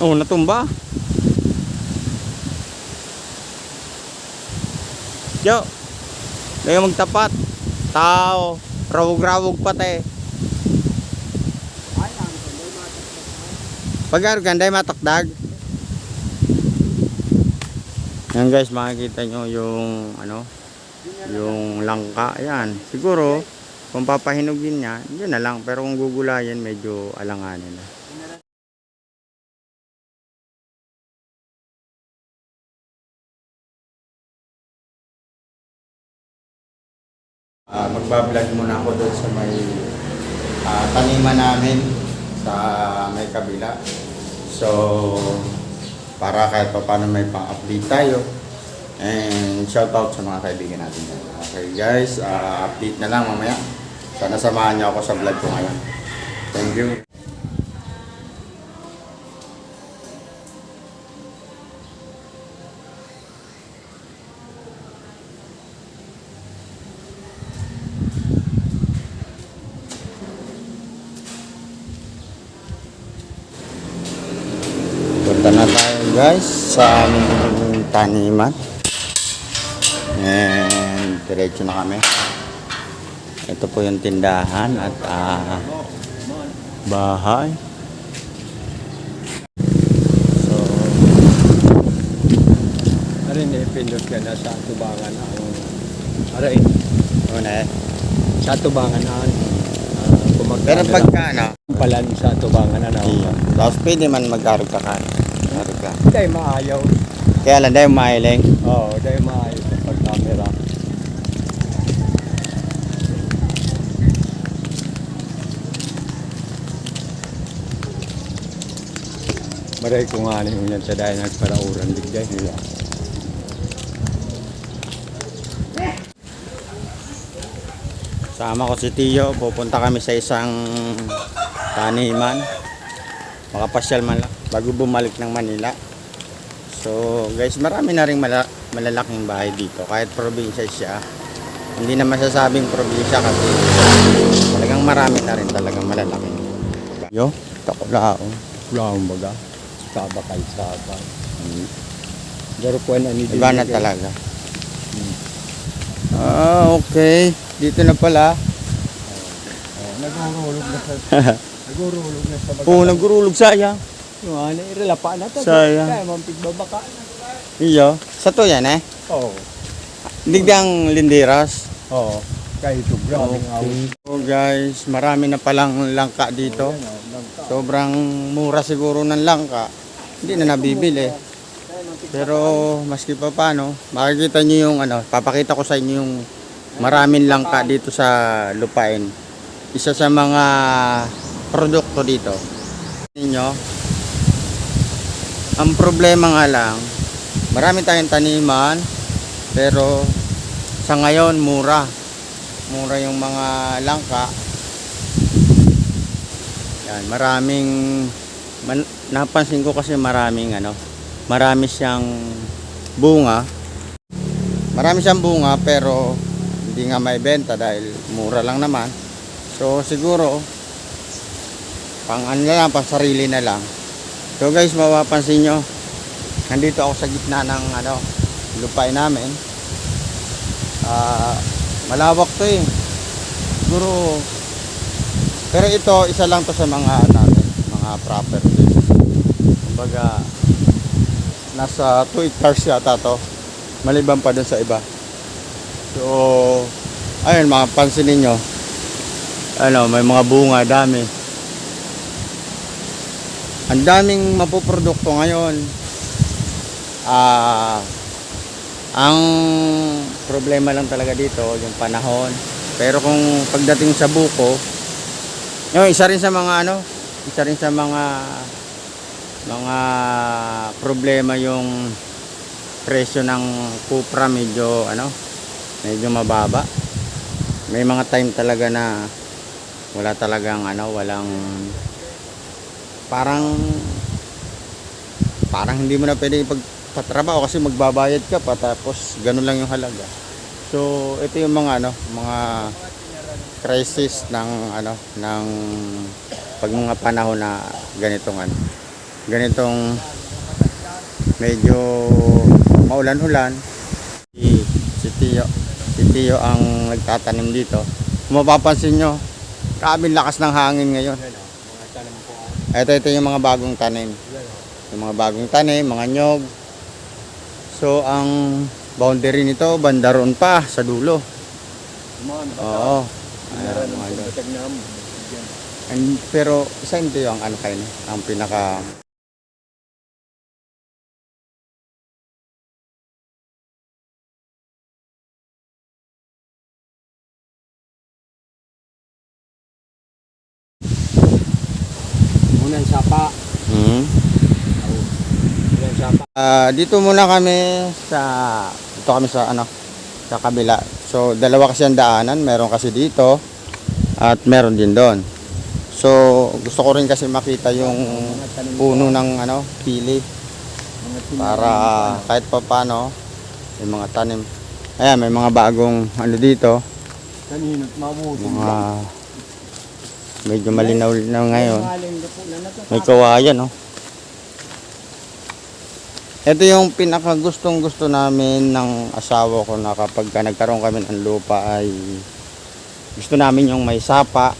Oh, natumba. Yo, kaya magtapat. Tao, rawog-rawog pati. Pag ganday matakdag. Yan guys, makikita nyo yung ano, yung langka. Yan, siguro kung papahinugin niya, yun na lang. Pero kung gugulayan, medyo alanganin na. Magbablog muna ako doon sa may taniman namin sa may kabila. So, para kahit pa paano may pang-update tayo. And shout out sa mga kaibigan natin. Okay guys, update na lang mamaya. Sana samahan niyo ako sa vlog ko ngayon. Thank you. Punta na tayo guys sa aming taniman. And diretso na kami. Ito po yung tindahan at bahay. So, Arin pindot ka na sa tubangan ang aray. una eh. Sa tubangan ang Pero pagka ano, palan sa tubangan na iya. Tapos pwede man mag-arog ka ka. Arog ka. Dahil maayaw. Kaya lang dahil mailing. Oo, dahil maayaw sa pag-camera. Maray ko nga rin yan sa dahil nagparauran digday. Sama ko si Tio, pupunta kami sa isang taniman. Makapasyal man lang bago bumalik ng Manila. So guys, marami na rin malalaking bahay dito. Kahit probinsya siya, hindi na masasabing probinsya kasi talagang marami na rin talagang malalaking. Yo, takulao. Wala akong baga. Saba kalsaba. Pero po na ni Iba na talaga. Okay. Dito na pala. Nagurulog na sa nagurulog na sa baga. Oo, nagurulog sayang. Yung ano, irelapa na to. Sayang. Kaya mampig babaka. Iyo. Sa to yan eh. Oo. Digdang linderas. Oo. Kahit ito, grabing awit. So guys, marami na palang langka dito. Sobrang mura siguro ng langka. Hindi na nabibili. Pero maski pa paano, makikita nyo yung ano, papakita ko sa inyo yung maraming langka dito sa lupain. Isa sa mga produkto dito. Ninyo, ang problema nga lang, marami tayong taniman, pero sa ngayon mura. Mura yung mga langka. Yan, maraming napansin ko kasi maraming ano, marami siyang bunga. Marami siyang bunga pero hindi nga may benta dahil mura lang naman. So siguro pang ano na lang, pang sarili na lang. So guys, mapapansin nyo, nandito ako sa gitna ng ano, lupain namin. Malawak to eh. Siguro, pero ito isa lang to sa mga namin, mga property. Kumbaga nasa 2 hectares yata to, maliban pa dun sa iba. So ayun, mapapansin ninyo, ano, may mga bunga, dami. Ang daming mapuprodukto ngayon. Ang problema lang talaga dito yung panahon. Pero kung pagdating sa buko, yung isa rin sa mga ano, isa rin sa mga problema yung presyo ng kupra, medyo ano, medyo mababa. May mga time talaga na wala talagang ano, walang parang hindi mo na pwede ipagpatrabaho kasi magbabayad ka pa tapos ganun lang yung halaga. So ito yung mga ano, mga crisis ng ano, ng pag mga panahon na ganitong ano. ganitong medyo maulan-ulan, si Tio ang nagtatanim dito. Kung mapapansin nyo, grabe lakas ng hangin ngayon. Ito yung mga bagong tanim. Yung mga bagong tanim, mga nyog. So, ang boundary nito, banda roon pa, sa dulo. Oo. Ayan, mga ganun. Pero, isa ito yung ano kayo, ang pinaka... Unang sapa. Hmm. Unang sapa. Dito muna kami sa ano, sa kabila. So, dalawa kasi ang daanan, meron kasi dito at meron din doon. So, gusto ko rin kasi makita yung puno ng ano, pili para kahit pa paano may mga tanim. Ayan, may mga bagong ano dito, Kanino't mabuti. mga medyo malinaw na ngayon. May kawayan, no? Ito yung pinakagustong gusto namin ng asawa ko na kapag nagkaroon kami ng lupa ay gusto namin yung may sapa.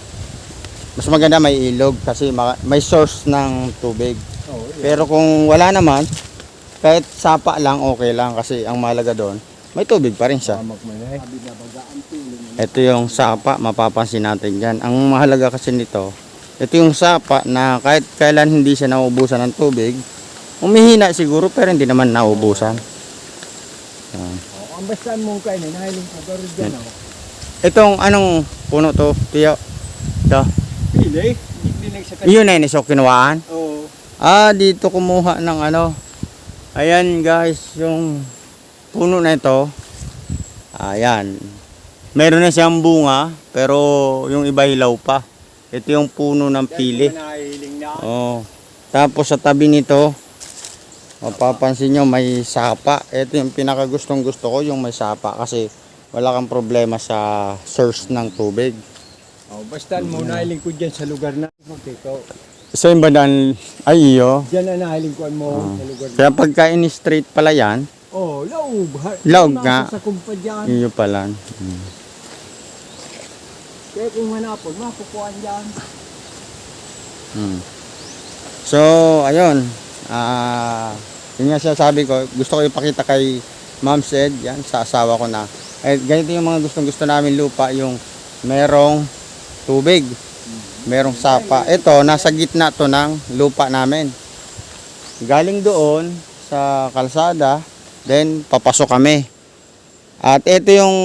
Mas maganda may ilog kasi may source ng tubig. Pero kung wala naman, kahit sapa lang okay lang kasi ang mahalaga doon, may tubig pa rin siya. Ito yung sapa, mapapansin natin dyan. Ang mahalaga kasi nito, ito yung sapa na kahit kailan hindi siya nauubusan ng tubig, umihina siguro pero hindi naman nauubusan. Ang bastan mong kain, nahiling ko garo dyan ako. Itong anong puno to, Tio? Ito. Pili? Hindi nagsakay. Yun na yun, so kinuhaan? Oo. Dito kumuha ng ano. Ayan guys, yung puno na ito. Ayan. Meron na siyang bunga, pero yung iba hilaw pa. Ito yung puno ng pili. Nahiling na. Oh. Tapos sa tabi nito, mapapansin nyo may sapa. Ito yung pinakagustong gusto ko, yung may sapa. Kasi wala kang problema sa source ng tubig. Bastan mo, nahiling ko dyan sa lugar na. Ikaw. Sa yung bandaan, ay iyo. Dyan na nahiling ko mo sa lugar na. Kaya pagka in-straight pala yan, laog. Laog nga. Sa kumpa dyan. iyo pala. Kaya kung hanapon, makukuhaan dyan. So, ayun. Yun nga sabi ko, gusto ko ipakita kay Ma'am Sed, yan, sa asawa ko na. Ganito yung mga gustong-gusto namin lupa, yung merong tubig, merong sapa. Ito, nasa gitna to ng lupa namin. Galing doon sa kalsada, then papasok kami. At ito yung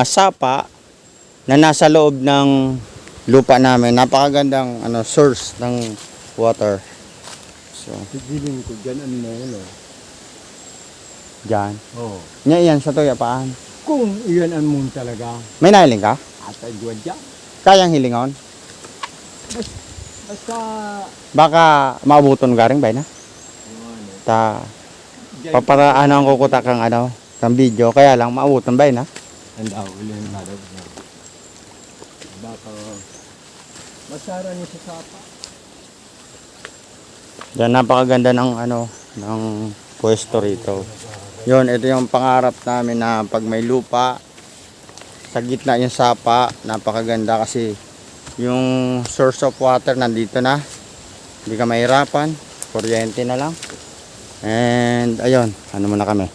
sapa na nasa loob ng lupa namin. Napakagandang source ng water. So, Pigilin ko dyan, ano na yun, dyan. Oo. Yan, sa tuyapaan. Kung iyan ang moon talaga, May nahiling ka? at ay duwad dyan. Kayang hilingon? Basta, Baka maabuton ka rin ba na? Paparaan ang kukuta kang kang video, kaya lang maabuton ba na? Andaw, ulit na daw. Baka, masara niya sa sapa. Yan, napakaganda ng ng pwesto rito. Yun, ito yung pangarap namin na pag may lupa, sa gitna yung sapa, napakaganda kasi yung source of water nandito na. Hindi ka mahirapan, kuryente na lang. And ayun, muna kami.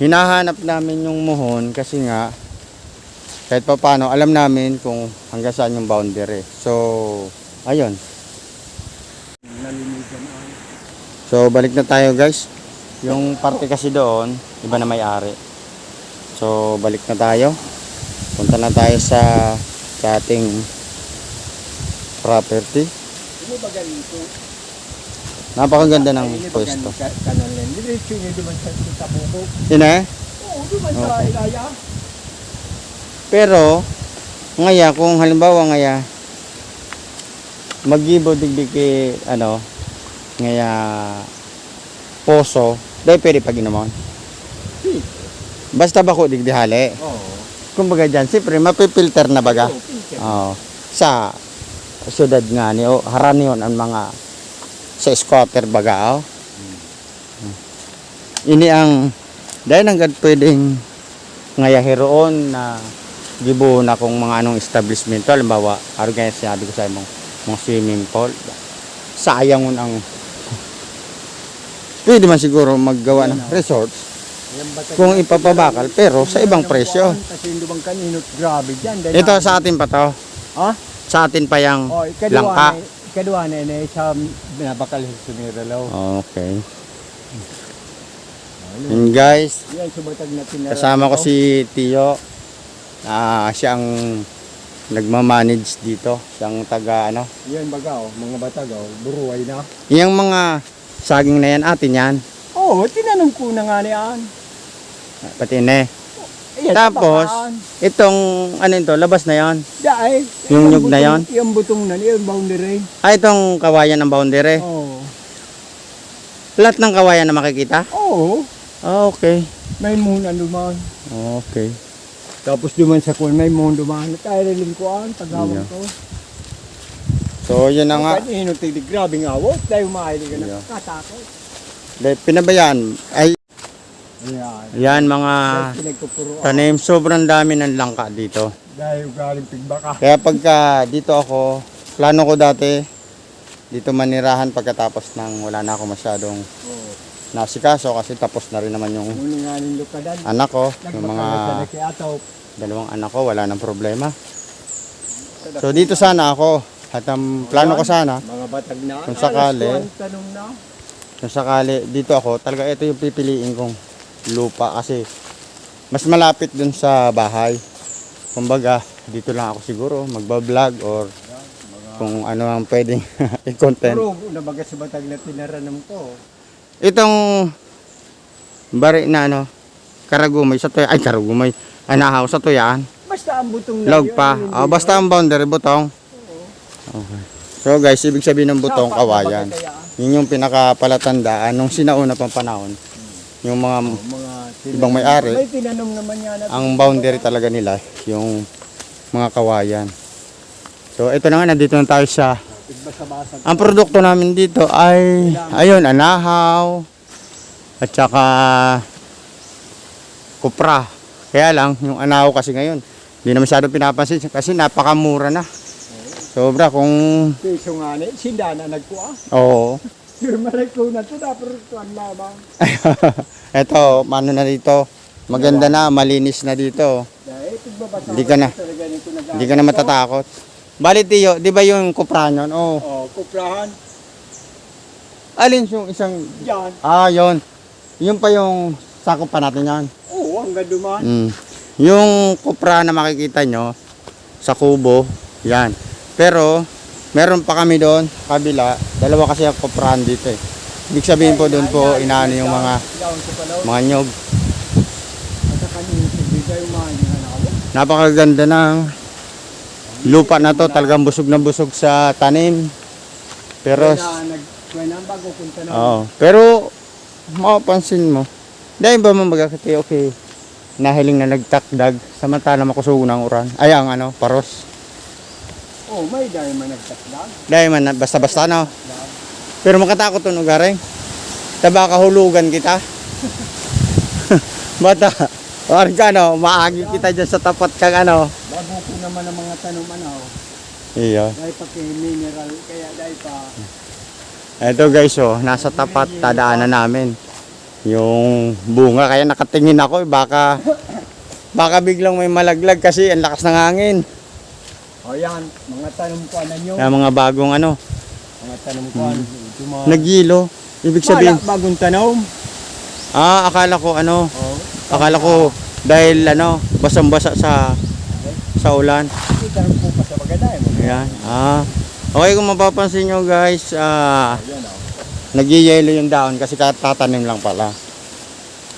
Hinahanap namin yung muhon kasi nga kahit pa paano alam namin kung hanggang saan yung boundary. So, ayun. So, balik na tayo guys. Yung parte kasi doon, iba na may-ari. So, balik na tayo. Punta na tayo sa ating property. Ano ba ganito? Napakaganda ng pwesto. Kanal yan. Diretso niya duman sa Tabuko. Yun eh. Oo, duman sa Ilaya. Pero, ngaya, kung halimbawa ngaya, mag-ibo digdig ngaya, poso, dahil pwede pag inamon. Basta bako digdihali. Oo. Kumbaga dyan, siyempre, mapipilter na baga. Oo, pinker. Oo. Sa syudad nga ni o haran yon ang mga sa squatter baga o. Ini ang dahil hanggang pwedeng ngayahiroon na gibo na kung mga anong establishment halimbawa araw kaya sinabi ko sa imong mga swimming pool sayang mo ang pwede man siguro maggawa ng resorts kung ipapabakal pero sa ibang presyo. Kasi hindi bang kanino grabe dyan. Ito sa atin pa to. Ha? Sa atin pa yung Oh, langka. ikaduha na yun sa binabakal sa Miralaw. Okay. And guys, Yan, subatag na tinara. kasama ko si Tio. Siya ang nagmamanage dito. Siyang taga ano. Yan baga, mga batagaw, buruay na. Yung mga saging na yan atin yan. Oo, tinanong ko na nga niyan. Pati ne. Ayan, Tapos, takaan. itong ano ito, labas na yan. Dahil, Yung nyug na yon? Yung butong na, yung boundary. Itong kawayan ng boundary. Oo. Lahat ng kawayan na makikita? Oo, Okay. may muna duman. Okay. Tapos duman sa kun, may muna duman. Kaya rin ko ang tagawang Yeah. ko. So, yun na nga. Kanino, tigdig, grabing awot. Dahil umahilig ka na, Yeah. katakot. Dahil pinabayaan. Ay, Ayan. yan mga Dahil pinagpupuruan. tanim. Sobrang dami ng langka dito. Dahil galing pigbaka. Kaya pagka dito ako, plano ko dati, dito manirahan pagkatapos ng wala na ako masyadong Oo. nasikaso kasi tapos na rin naman yung Muna nga ning lukadan. anak ko. Yung mga Nagmakalat kay Ataw. dalawang anak ko, wala nang problema. So dito sana ako. At ang plano ko sana, Mga batag na. Kung sakali. Alas 1 tanong na. kung sakali dito ako, talaga ito yung pipiliin kong lupa kasi mas malapit dun sa bahay. Kumbaga, dito lang ako siguro magbablog or kung ano ang pwedeng i-content. Pero nabaga sa batag na tinaranam ko. Itong bari na ano, karagumay sa tuya, ay karagumay, anahaw sa tuyaan, Basta ang butong na log pa. Basta ang boundary butong. Okay. So guys, ibig sabihin ng butong kawayan. Yun yung pinakapalatandaan nung sinauna pang panahon. Yung mga Mga ibang may-ari, May tinanom naman yan. ang boundary talaga nila, yung mga kawayan. So ito na nga, nandito na tayo sa, Basa-basag. ang produkto namin dito ay, ayun, anahaw, at saka kupra. Kaya lang, yung anahaw kasi ngayon, hindi na masyado pinapansin kasi napakamura na. Sobra kung, Piso nga ni, sindana nagkuha. oo. Malay ko na ito, dapat tuwan lamang. Eto, mano na dito, maganda na, malinis na dito. Dahil pagbabasa Hindi ka na. talaga nito Hindi ka na matatakot. Bali Tiyo, di ba yung kupra nun? Oh, Oh, kuprahan. alin yung isang, Yan. yun. Yun pa yung sakop pa natin yan. Oo, hanggang duman. Mm. Yung kupra na makikita nyo sa kubo, yan. Pero, meron pa kami doon, kabila, dalawa kasi ang kuprahan dito eh. Ibig sabihin po doon po, inaano yung mga nyog. At kanina, bigay yung mga hinahawa. Napakaganda ng lupa na to, talagang busog na busog sa tanim. Pero, Kaya na bago punta na. oo. Pero, mapapansin mo, dahil ba magkakati, okay, nahiling na nagtakdag, samantala makusugo ng uran. Ay, ang ano, paros. Oh, may dahil man nagtatlag. Dahil man, basta-basta no. Pero makatakot to garing. Taba kahulugan kita. Bata, or ka no, maagi kita dyan sa tapat kang ano. Bago ko naman ang mga tanuman ako. Iya. Dahil pa kay mineral, kaya dahil pa. Ito guys, oh, nasa tapat, tadaanan namin. Yung bunga, kaya nakatingin ako, baka biglang may malaglag kasi ang lakas ng hangin. O yan, mga tanong ko na nyo. Kaya mga bagong ano, Mga tanong ko ano. nagilo. Ibig sabihin, Bagong tanong. akala ko ano, Oh. akala ko dahil ano, basang-basa sa ulan. Tanong ko pa sa bagay mo. Ayan. Okay, kung mapapansin nyo guys, Ayan o. nagyayelo yung daon kasi tatanim lang pala.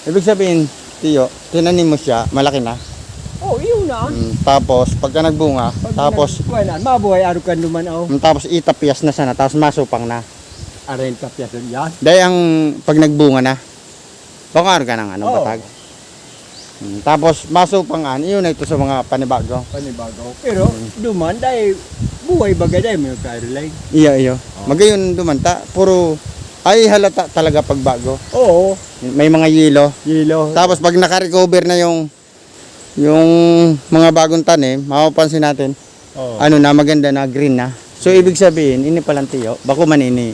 Ibig sabihin, Tiyo, tinanim mo siya, malaki na. Oh, yun na. Tapos, pagka nagbunga, tapos mabuhay araw ka naman ako. tapos itapias na sana, tapos masupang na. Aray tapya doon yan. Dahil ang pag nagbunga na, bakar ka ng ano, Oo. batag. Tapos masupangan, yun na ito sa mga panibago. Panibago. Pero duman dahil Buhay baga dahil may Caroline. Iyo. Magayon dumanta. Puro, ay halata talaga pagbago. Oo, May mga yelo. yelo. Tapos pag naka-recover na yung mga bagong tanim, mapapansin natin, Oo. ano na, maganda na, green na. So, ibig sabihin, ini palang tiyo, bako man ini,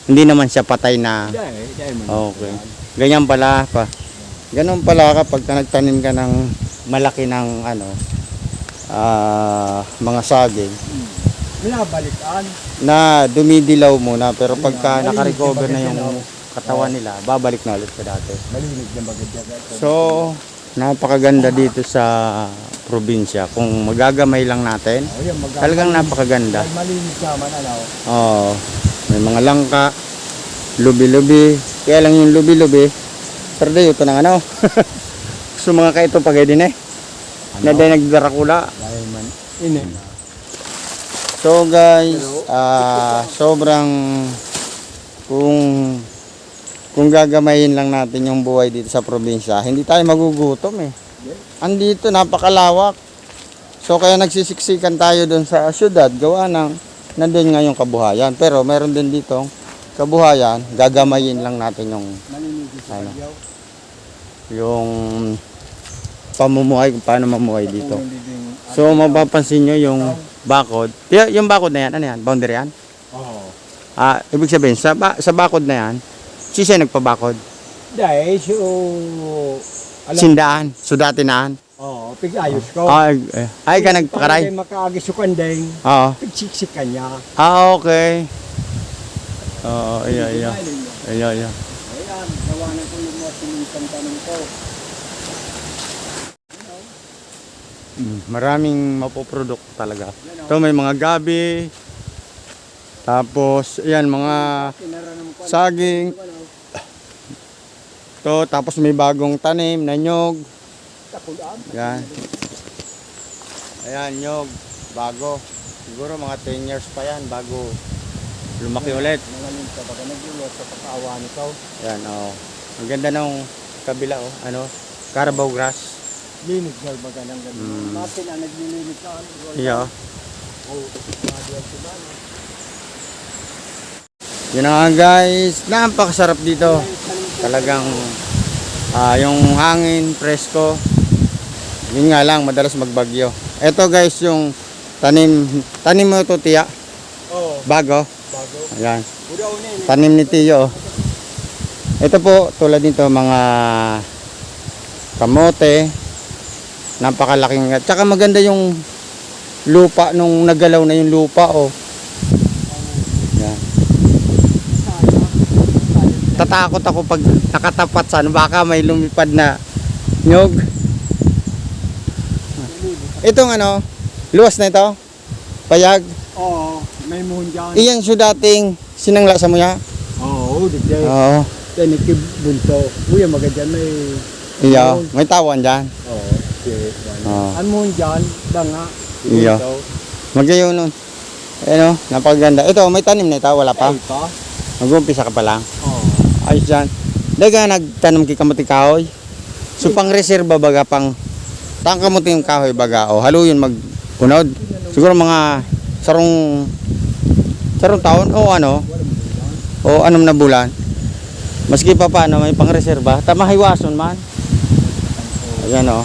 hindi naman siya patay na, Dahil man. okay. Ganyan pala pa. Ganun pala kapag nagtanim ka ng malaki ng, mga saging, Binabalikan. na dumidilaw muna, pero pagka Malinis naka-recover yung na yung bagay katawan nila, babalik na ulit sa dati. Malinig na baga dyan. So, napakaganda dito sa probinsya. Kung magagamay lang natin, Oh, yan, talagang napakaganda. Dahil malinis naman, ano. Oo. May mga langka, lubi-lubi. Kaya lang yung lubi-lubi, sarday ito ng Gusto mga kaito pagay din eh. Na dahil nagdarakula. Dahil man. Ini. So guys, sobrang kung gagamayin lang natin yung buhay dito sa probinsya, hindi tayo magugutom eh. Andito napakalawak. So kaya nagsisiksikan tayo doon sa syudad, gawa ng nandun nga yung kabuhayan. Pero meron din dito kabuhayan, gagamayin lang natin yung Malinis sa Ano? bagyaw. yung pamumuhay, kung paano mamuhay dito. Kung hindi din- So mapapansin nyo yung bakod. Yung bakod na yan, ano yan? Boundary yan? Oo. Ibig sabihin, sa bakod na yan, siya nagpabakod. Dahil so... Sindaan, sudatinaan. Oo, pig-ayos ko. Ay ka nagpakaray? Para makaagis yung kandeng, Oo. pig-siksik ka niya. Okay. Oo, iya. Ayan, gawa na ko yung mga sinisang tanong ko. Maraming mapoproduct talaga. Ito may mga gabi. Tapos, ayan, mga saging. Ito, tapos may bagong tanim na nyog. Ayan. Ayan, nyog. Bago. Siguro mga 10 years pa yan bago lumaki ulit. Mga linta baga nag-iwas sa pagkaawa nito. Ayan, oh. Ang ganda ng kabila, oh. Carabao grass. Linig na baga ng ganun. Mm. Natin ang naglilinig ka. Iya, oh. Oo, maduwag sila. Yun na nga guys, napakasarap dito. Talagang yung hangin, presko. Yun nga lang, madalas magbagyo. Ito guys, yung tanim mo ito tiya, Oo, bago. bago. Ayan, Udaw na yun. tanim ni Tiyo. Ito po, tulad nito, mga kamote. Napakalaking, tsaka maganda yung lupa, nung nagalaw na yung lupa, oh. Ayan. Tatakot ako pag nakatapat sa baka may lumipad na nyog. Itong luwas na ito, payag. Oo, may muhon dyan. Iyan siya dating sinangla sa muya. Oo, digday. Oo. Tinikibunto. Uy, ang magandyan may... Iya, may tawan dyan. Oo, okay. Oo. Ang muhon dyan, danga. Iya. Magayon nun. Ayan o, napakaganda. Ito, may tanim na ito, wala pa. Ito? Mag-umpisa ka pa lang. Oo. Ayos dyan. Daga nagtanom ki kamuti kahoy. So pang reserva baga pang kamuti yung kahoy baga. O halo yun mag-unod. Siguro mga sarong taon o o anom na bulan. Maski pa paano may pang reserva. Tamahiwason man. Ayan o.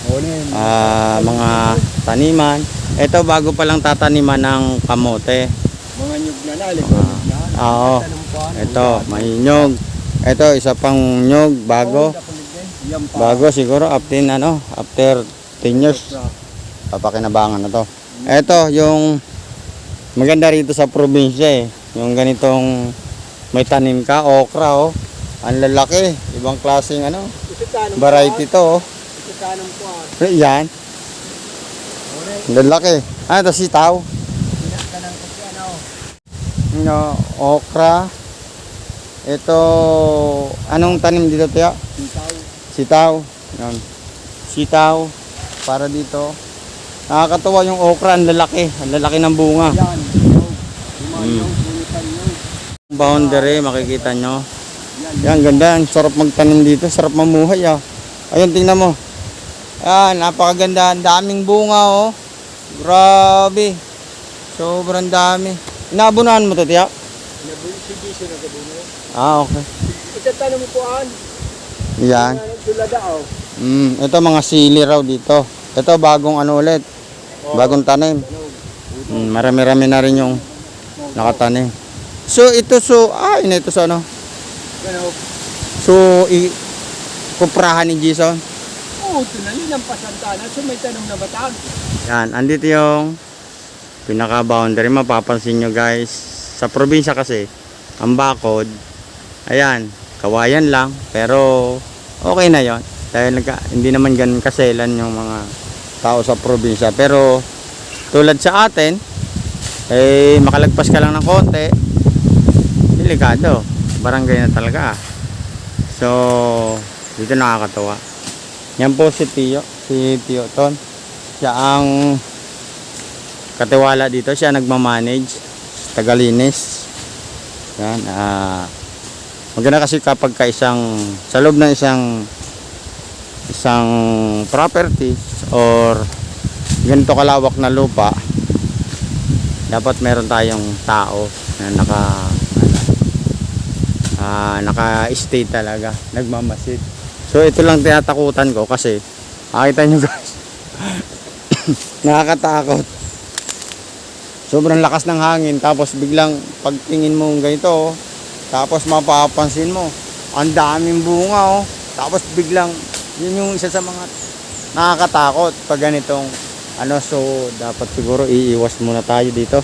Oo na yun. Mga taniman. Ito bago pa lang tataniman ng kamote. Mga nyug na na, nyug na. Oo. Tanong pa, Ito, may nyog. Ito, isa pang nyog, bago. Yan pa. Bago siguro, after 10 years, papakinabangan na to. Ito, yung maganda rito sa probinsya eh. Yung ganitong may tanim ka, okra oh. Ang lalaki, ibang klaseng variety to oh. Ito tanong pa. Yan, ang lalaki. Ito sitaw. Kanang kasi Okra. Ito, anong tanim dito tiyo? sitaw. Sitaw. Yan. Sitaw. Para dito. Nakakatuwa yung okra, ang lalaki. Ang lalaki ng bunga. Yan, nyug. Lumayaw, bulitan nyug. Boundary, makikita nyo. Yan, ganda. Ang sarap magtanim dito. Sarap mamuhay ah. Ayun, tingnan mo. Yan, napakaganda. Ang daming bunga oh. Grabe. Sobrang dami. Inaabunahan mo to, tiyak? Si Jason na gabi mo. Ah, okay. Ito tanong mo po an. Yan. Tulada oh. Ito mga sili raw dito. Ito bagong ano ulit. Bagong tanim. Marami-rami na rin yung nakatanim. So ito ito sa ano? Ganun. So kuprahan ni Jason. Oo, ito na yun ang pasantana. So may tanong na batag. Yan, andito yung pinaka-boundary. Mapapansin nyo guys. Sa probinsya kasi, ang bakod, ayan, kawayan lang. Pero okay na yon. Dahil hindi naman ganun kaselan yung mga tao sa probinsya. Pero tulad sa atin, makalagpas ka lang ng konti, delikado. Barangay na talaga. So, dito nakakatawa. Yan po si Tio Ton. Siya ang katiwala dito. Siya nagmamanage, tagalinis. Yan. Maganda kasi kapag sa loob ng isang property or ganito kalawak na lupa, dapat meron tayong tao na naka-stay talaga, nagmamasid. So ito lang tinatakutan ko kasi nakita nyo guys, nakakatakot. Sobrang lakas ng hangin, tapos biglang pagtingin mo ganito, tapos mapapansin mo ang daming bunga tapos biglang yun yung isa sa mga nakakatakot pag ganitong so dapat siguro iiwas muna tayo dito.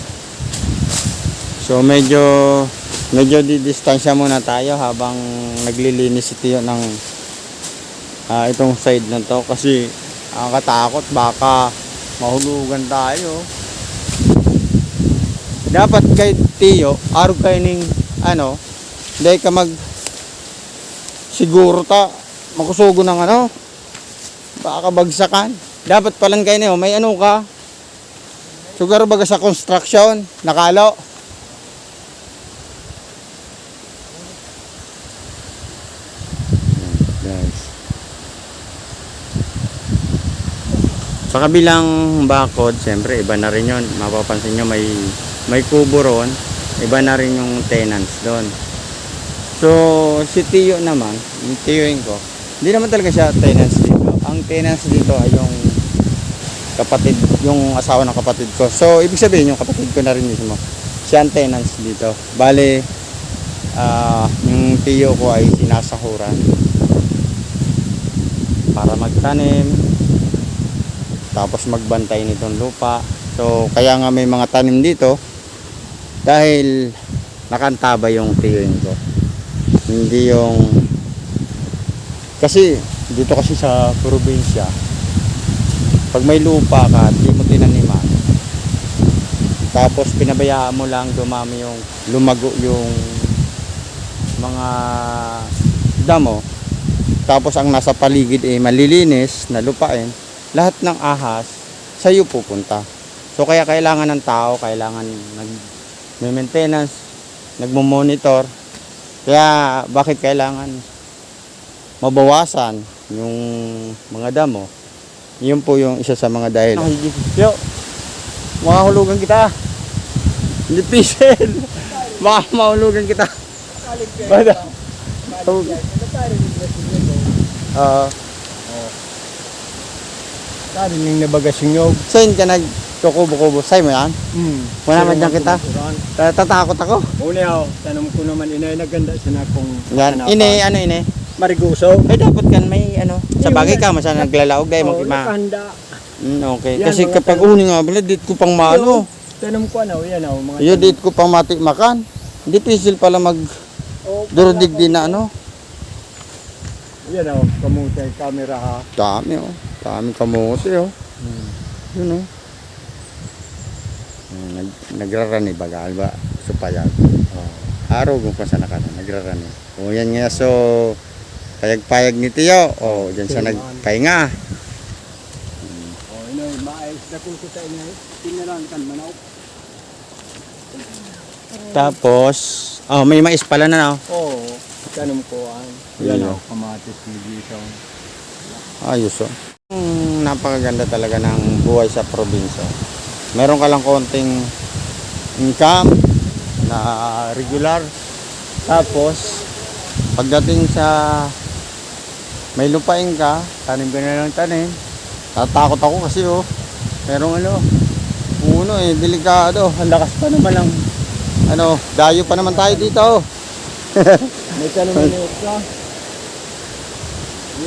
So medyo didistansya muna tayo habang naglilinis si Tio ng itong side na to kasi nakakatakot, baka mahulugan tayo. Dapat kay Tio araw kayo ning hindi ka siguro makusugo ng baka bagsakan. Dapat palang kayo niyo may ka sugar baga sa construction nakalo. Guys, sa kabilang bakod siyempre iba na rin yun. Mapapansin nyo may kubo ron, iba na rin yung tenants doon. So si Tio naman, yung Tioin ko, hindi naman talaga siya tenants dito. Ang tenants dito ay yung kapatid, yung asawa ng kapatid ko. So ibig sabihin yung kapatid ko na rin mismo, siya ang tenants dito. Bale yung Tio ko ay sinasahuran para magtanim, tapos magbantay nitong lupa. So kaya nga may mga tanim dito dahil nakantaba yung Tioin ko. Hindi yung kasi dito kasi sa probinsya, pag may lupa ka, di mo tinaniman, tapos pinabayaan mo lang dumami yung lumago yung mga damo, tapos ang nasa paligid malilinis na lupain, lahat ng ahas sa'yo pupunta. So kaya kailangan ng tao, kailangan nag-maintenance, nagmo-monitor. Kaya bakit kailangan mabawasan yung mga damo? Yun po yung isa sa mga dahil. Yo, mahulugan kita. Hindi pisel. Mahulugan kita. Bada. Tarining na bagasing nyo. Saan ka nagkukubo-kubo? Sa'yo mo yan? Wala man dyan kita. Tatakot ako. Uli ako, tanong ko naman inay naganda siya na kung Yan. Ine? Mariguso. Dapat kan may sa bagay ka, masana naglalaog dahil Oo, magkima. nakahanda. Okay. Yan, Kasi mga kapag tanong. uni nga pala, dito ko pang maano. Tanong ko yan mga Iyo, dito ko pang matikmakan. Hindi pisil pala durudig din na Yan kamuti, camera ha. Dami Dami kamote Yun nagrarani bagal ba? Supayag. Araw kung pa sa nagrarani. Yan nga, so payag-payag ni Tio. Diyan siya nagpahinga. Inay, maayos na kung kita inay. Tinaran kan manaw. Tapos, may mais pala na Tanong ko Yan, kamatis ni Jason. Ayos napakaganda talaga ng buhay sa probinsya. Meron ka lang konting income na regular. Tapos, pagdating sa may lupain ka, tanim ka na lang tanim. Tatakot ako kasi merong puno delikado. Ang lakas pa naman lang. Dayo pa naman tayo dito. May tanong na ka.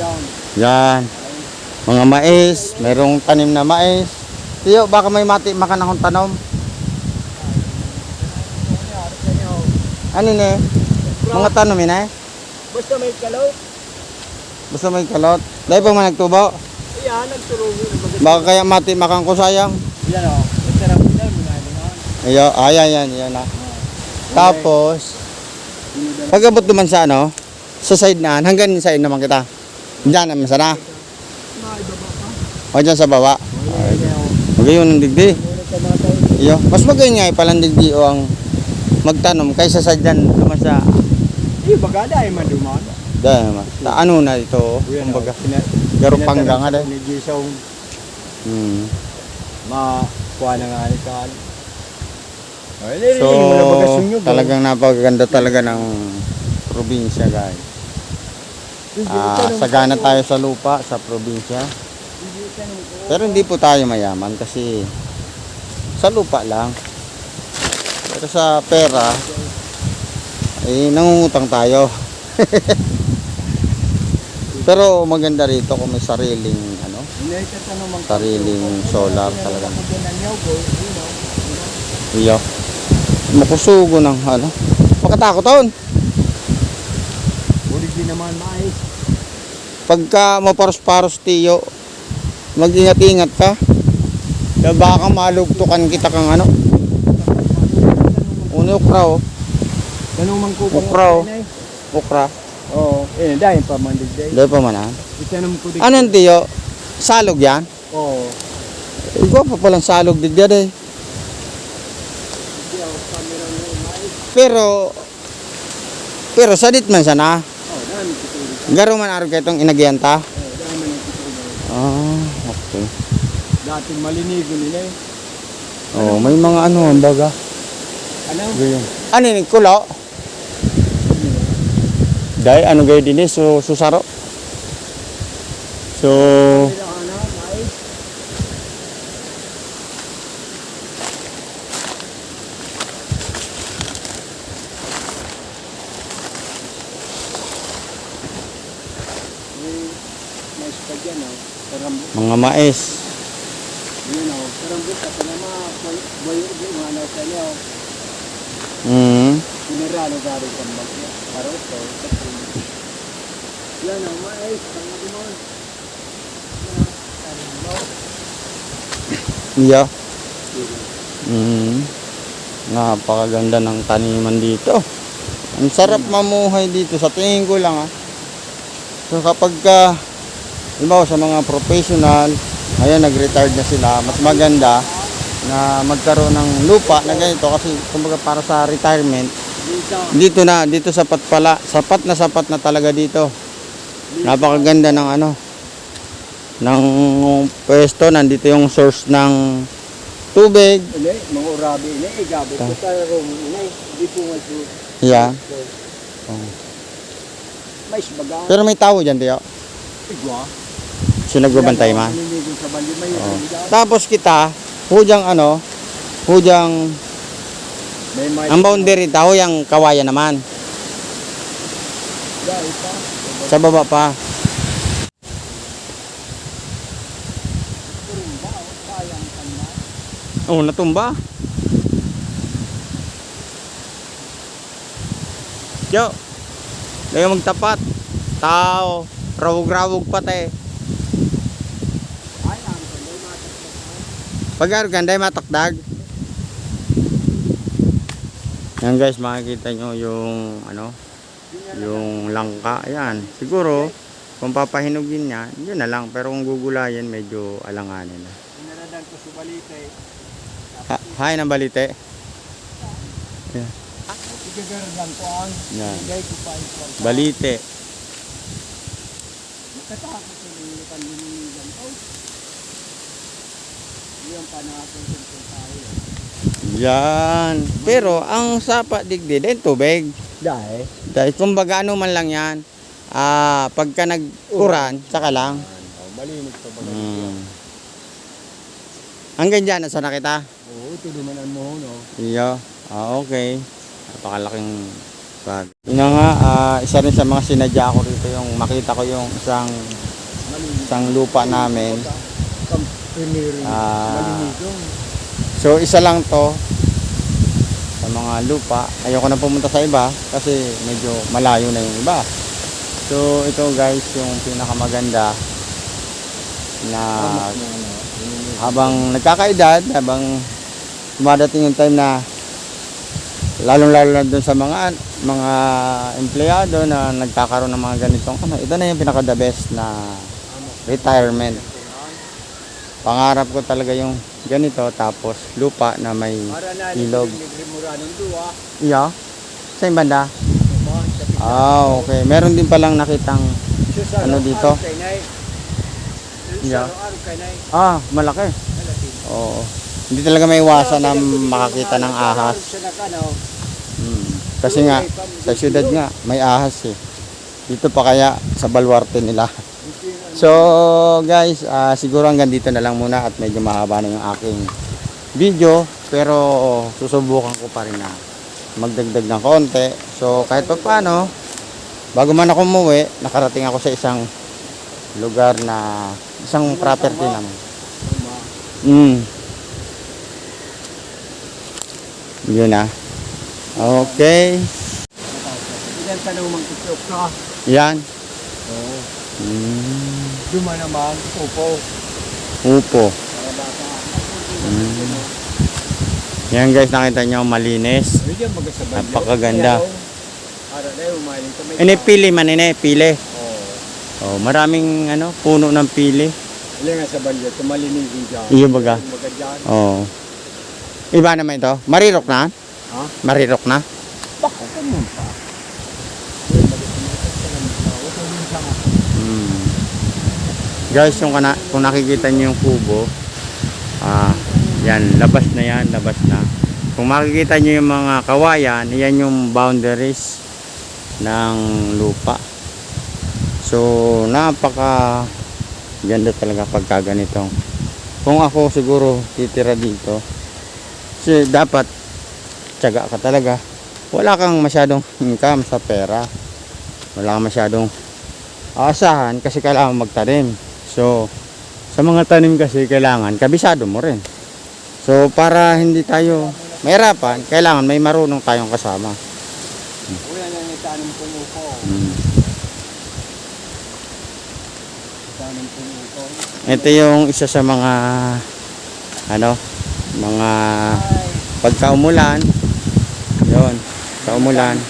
Yan. Yan. Mga mais, merong tanim na mais. Tiyo, baka may makan akong tanom. Ano ne? Mga tanom Basta may kalaw. Basta may kalot. Dahil pa man nagtubo. Ayan, nagturugo. Baka kaya makan ko sayang. Yan o. Masarap na. Ayan. Yan na. Tapos, pag-abot naman sa sa side na, hanggang sa side naman kita. Diyan naman sana. O dyan sa baba. Magayon ng digdi. Mas magayon nga palang digdi ang magtanom kaysa sa dyan naman sa... Bagada ay maduman. Dahil naman. Ano na ito? Kumbaga. Garo panggang nga dahil. Nigisong. Makuha na nga ni Kal. So, talagang napakaganda talaga ng probinsya, guys. Sagana tayo sa lupa sa probinsya. Pero hindi po tayo mayaman kasi sa lupa lang. Pero sa pera nangungutang tayo. Pero maganda rito kung may sariling sariling solar talaga. Iyo. Makusugo ng Pagkatakot Ulit din naman mais. Pagka maparos-paros tiyo, mag-ingat-ingat ka. Baka malugtukan kita kang ukra Ganun man ko ukra. Oo, dahil pa man digday. Dahil pa man Itanong ko digday. Anong tiyo? Salog yan? Oo. Ikaw pa palang salog digday day. Pero sadit man sana. Dami kitulog. Garo man araw kayo itong inagiyanta. Dami man kitulog. Okay. Dating malinigo nila May mga ang baga. Ano? Gayon. Ano ni kulo? Dahil gayo din susaro. So, Mais. Mais pa dyan karambut. mga mais. Yun karambut at boy sa niyo. Pinarano gari kambag niya. Para ito. Yan mais. Pangabimon. Yeah. Napakaganda ng taniman dito. Ang sarap mamuhay dito sa tingin ko lang So kapag halimbawa sa mga professional, nag-retired na sila, mas maganda na magkaroon ng lupa na ganito kasi kumbaga para sa retirement. Dito sapat na talaga dito. Napakaganda ng ng pwesto. Nandito yung source ng tubig. Mga urabi igabot ko tayo hindi po nga po. Yeah. Mais baga. Pero may tao dyan, tiyo. Igwa. Sinagbabantay man. Naliligo sa bali may Tapos kita, hujang may mais. ang boundary tao yung kawayan naman. Sa baba pa. Natumba. Yo. Dayo magtapat. Tao, rawog-rawog pati. Pag-aro ganday matakdag. Yan guys, makikita nyo yung yung langka. Ayan, siguro kung papahinugin niya, yun na lang. Pero kung gugulayan, medyo alanganin na. Inaradan ko sa balite. Hay ng balite. Yeah. Igagaradan ko ang Yan. igay ko pa ito. Balite. Nakatakot ko yung kaniligan. yung panahon ng tayo. Yan. Pero ang sapa digdi din tubig. Dahil kumbaga ano man lang yan. Pagka nag-uran, saka lang. Malinis pa ba? Hanggang dyan, nasa na kita? Oo, tulumanan mo, no? Iyo. Okay. Napakalaking bag. Yun na nga, isa rin sa mga sinadya ko rito yung makita ko yung isang lupa namin. Malinis yung. So isa lang to sa mga lupa. Ayoko na pumunta sa iba kasi medyo malayo na yung iba. So ito guys yung pinakamaganda na habang nagkakaedad, habang dumadating yung time na lalong-lalo na doon sa mga empleyado na nagkakaroon ng mga ganitong ito na yung pinaka the best na retirement. Pangarap ko talaga yung ganito, tapos lupa na may ilog. Iya. Sa banda? Okay. Meron din palang nakitang ano dito. Iya. Malaki. Oo. Hindi talaga may iwasan na makakita ng ahas. Kasi nga, sa syudad nga, may ahas eh. Dito pa kaya sa baluarte nila. So guys, siguro hanggang dito na lang muna at medyo mahaba na yung aking video. Pero susubukan ko pa rin na magdagdag ng konti. So kahit pa paano, bago man ako umuwi, nakarating ako sa isang lugar na isang property naman. Yun na. Okay. Ilan tanong magtutok ka? Yan. Oo. Duma naman, upo. Upo. Yan guys, nakita nyo malinis. Napakaganda. Ini pili man ini, pili. Oh, maraming puno ng pili. Ilan nga sa banyo, malinis din dyan. Iyo baga. Oh. Iba naman ito. Marirok na? Ha? Marirok na? Baka naman pa. Guys, kung nakikita niyo yung kubo, yan, labas na yan, labas na. Kung makikita niyo yung mga kawayan, yan yung boundaries ng lupa. So, napaka ganda talaga pagka ganito. Kung ako siguro titira dito, kasi dapat tiyaga ka talaga. Wala kang masyadong income sa pera. Wala kang masyadong aasahan kasi kailangan magtanim. So, sa mga tanim kasi kailangan kabisado mo rin. So, para hindi tayo mahirapan, kailangan may marunong tayong kasama. Wala na yung tanim kong upo. Tanim kong upo. Ito yung isa sa mga mga pagkaumulan. Yun, kaumulan.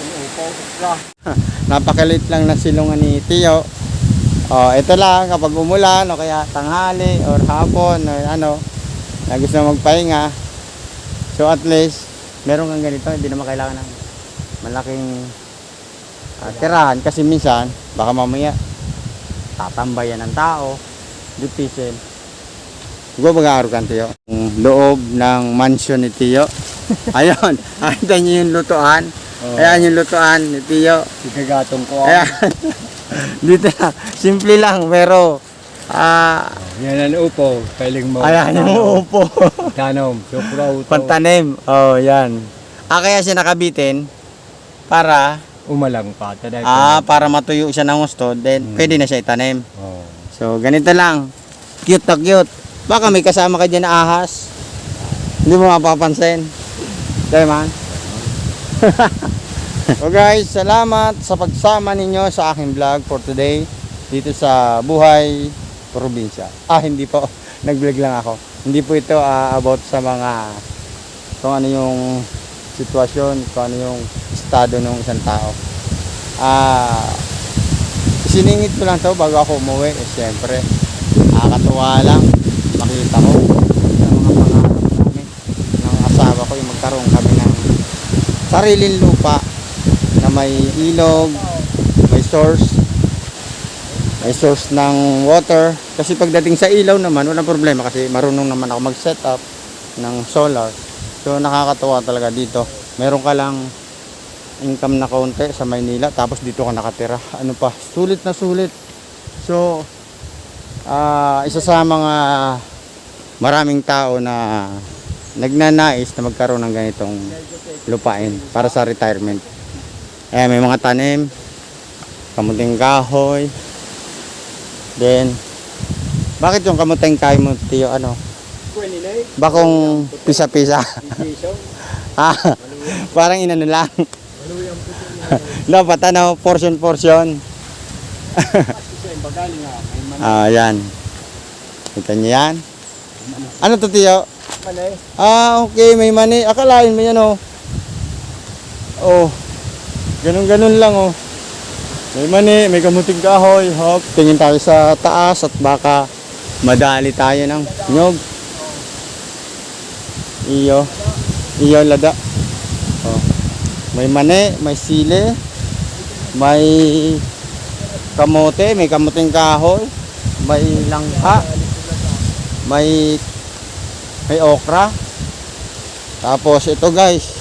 Napakalit lang na silungan ni Tiyo. Ito lang kapag umulan o kaya tanghali or hapon or na gusto magpahinga. So at least meron kang ganito, hindi naman kailangan ng malaking tirahan kasi minsan baka mamaya tatambayan ng tao, difícil. Huwag mag-aaral ka, Tiyo. Loob ng mansion ni Tiyo. Ayun, nakita niyo yung lutuan. Ayan yung lutuan ni Tiyo. Ikagatong ko. Ayan. Dito na, simple lang, pero yan ang upo. Pailing mo. ayan yung upo. Tanom. Supra upo. Pantanim. Yan. Kaya siya nakabitin para Umalang pa. para matuyo siya ng gusto, then pwede na siya itanim. Oh. So, ganito lang. Cute na cute. Baka may kasama ka dyan na ahas. Hindi mo mapapansin. Dahil man. So guys, salamat sa pagsama ninyo sa aking vlog for today dito sa Buhay Probinsya. Hindi po. Nag-vlog lang ako. Hindi po ito about sa mga kung ano yung sitwasyon, kung ano yung estado ng isang tao. Siningit ko lang to bago ako umuwi. Siyempre, nakakatuwa lang makita ko sa mga pangarap namin ng asawa ko yung magkaroon kami ng sariling lupa na may ilog, may source ng water, Kasi pagdating sa ilaw naman, walang problema kasi marunong naman ako mag-set up ng solar. So nakakatuwa talaga dito. Meron ka lang income na kaunti sa Maynila tapos dito ka nakatira. Ano pa? Sulit na sulit. So isa sa mga maraming tao na nagnanais na magkaroon ng ganitong lupain para sa retirement. May mga tanim, kamuting kahoy. Then bakit yung kamuting kahoy mo, Tiyo, ano? Bakong pisa-pisa. Ah, parang inano lang. Dapat ano, portion-portion. Yan. Kita niyo yan? Ano to, Tiyo? Okay, may mani. Akalain mo yan, oh. Oh, ganun-ganun lang, oh. May mani, may kamuting kahoy. Hop, tingin tayo sa taas at baka madali tayo ng nyog. Iyo lada. Oh. May mani, may sili, may kamote, may kamuting kahoy, may langka, may okra. Tapos ito, guys.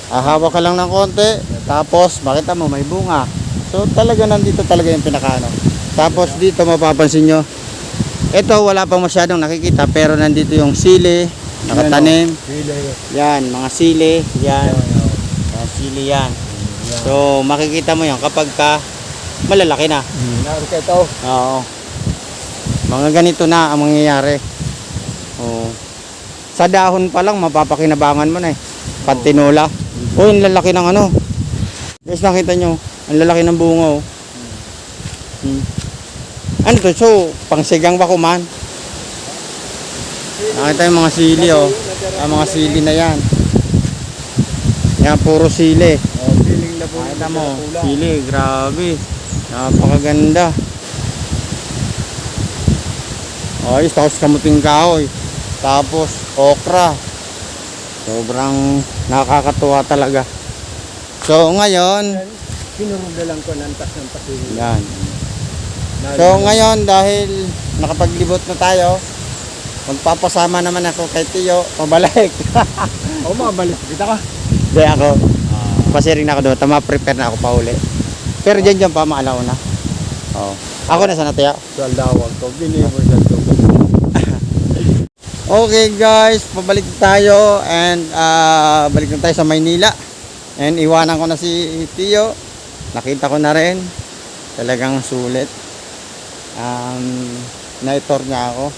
Hawak ka lang ng konti, tapos makita mo may bunga. So talaga nandito talaga yung pinakaano. Tapos dito mapapansin nyo, ito wala pang masyadong nakikita pero nandito yung sili, nakatanim. Yan, mga sili, yan. Yan, sili yan. So makikita mo yan kapag ka malalaki na. Oo. Mga ganito na ang mangyayari. Oo. Sa dahon pa lang mapapakinabangan mo na eh. Pantinola. Oh, ang lalaki ng ano. Guys, nakita nyo, ang lalaki ng bunga, oh. Ano to? So, pangsigang ba kuman? Nakita yung mga sili, oh. Ang mga sili na yan. Yan, puro sili. Nakita mo, sili, grabe. Napakaganda. Ayos, tapos kamuting kahoy. Tapos, okra. Sobrang nakakatuwa talaga. So ngayon, Sinurugalan ko ng tas ng pasilyo. yan. So ngayon dahil nakapaglibot na tayo, magpapasama naman ako kay Tiyo, pabalik. Mabalik kita ka. Hindi ako. Pasiring na ako doon, prepare na ako pa uli. Pero dyan pa maalauna. Oo. Ako na sana, Tiyo. Saldawag ko, binibor sa tubig. Okay guys, pabalik tayo and balik na tayo sa Maynila. And iwanan ko na si Tiyo. Nakita ko na rin. Talagang sulit. Naitor niya ako.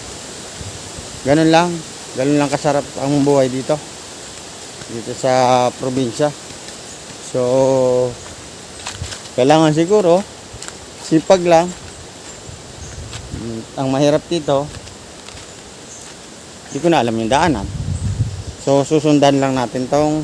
Ganun lang. Ganun lang kasarap ang buhay dito. Dito sa probinsya. So, kailangan siguro sipag lang. Ang mahirap dito, hindi ko na alam yung daanan. So susundan lang natin tong